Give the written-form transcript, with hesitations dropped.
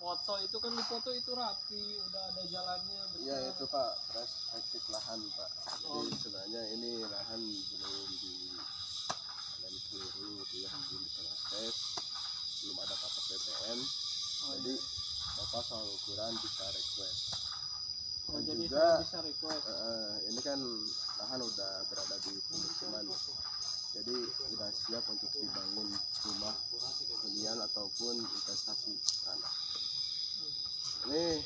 foto itu kan di foto itu rapi, udah ada jalannya besar. Iya itu Pak, perspektif lahan Pak. Jadi sebenarnya ini lahan belum di keliru gitu ya, belum diproses, belum ada kapak BPN. Jadi Bapak soal ukuran bisa request. Dan jadi juga saya bisa request. Ini kan lahan udah berada di pemukiman, jadi udah siap untuk dibangun rumah hunian ataupun investasi tanah. Ini